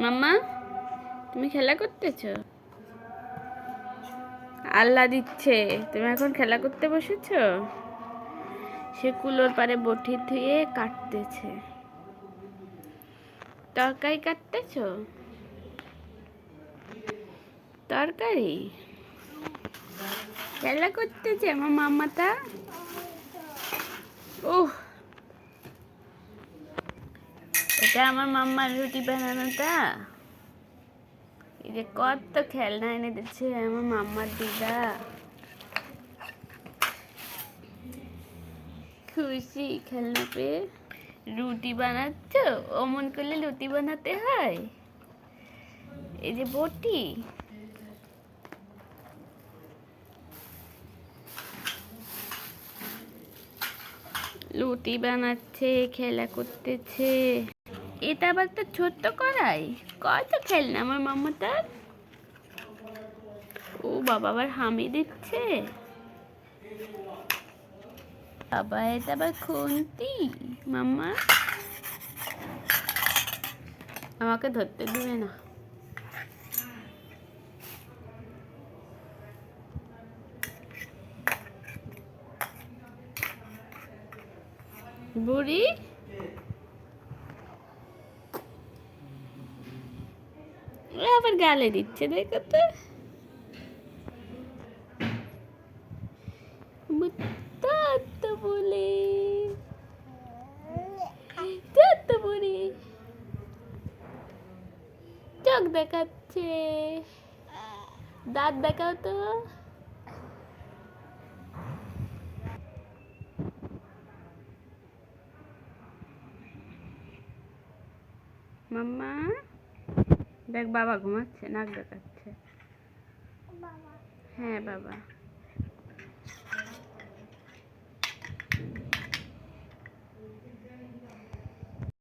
মাম্মা, তুমি খেলা করতেছো? আল্লাহ দিচ্ছে, তুমি এখন খেলা করতে বসেছো? সে কুলোর পারে বটি ধুয়ে কাটতেছে। তরকারি কাটতেছো? তরকারি খেলা করতেছে আমার মাম্মাটা। ওহ, এটা আমার মাম্মার রুটি বানানোটা। এই যে কত খেলনা এনে দিচ্ছে আমার মাম্মার দিদা। খুশি খেলনা পেয়ে। রুটি বানাচ্ছ? অমন করলে রুটি বানাতে হয়। এই যে বটি, রুটি বানাচ্ছে, খেলা করতেছে। এটা আবার তো ছোট্ট কড়াই, কত খেলনা আমার মাম্মাটার। ও বাবা, আবার হামি দিচ্ছে। বাবা, এটা আবার খুন্তি। মাম্মা আমাকে ধরতে দিবে না। বুড়ি, আবার গালে দিচ্ছে, দেখো তো। বলে বুড়ি চোখ দেখাচ্ছে, দাঁত দেখাও তো। মাম্মা দেখ, বাবা ঘুমাচ্ছে, নাক দেখাচ্ছে। হ্যাঁ বাবা।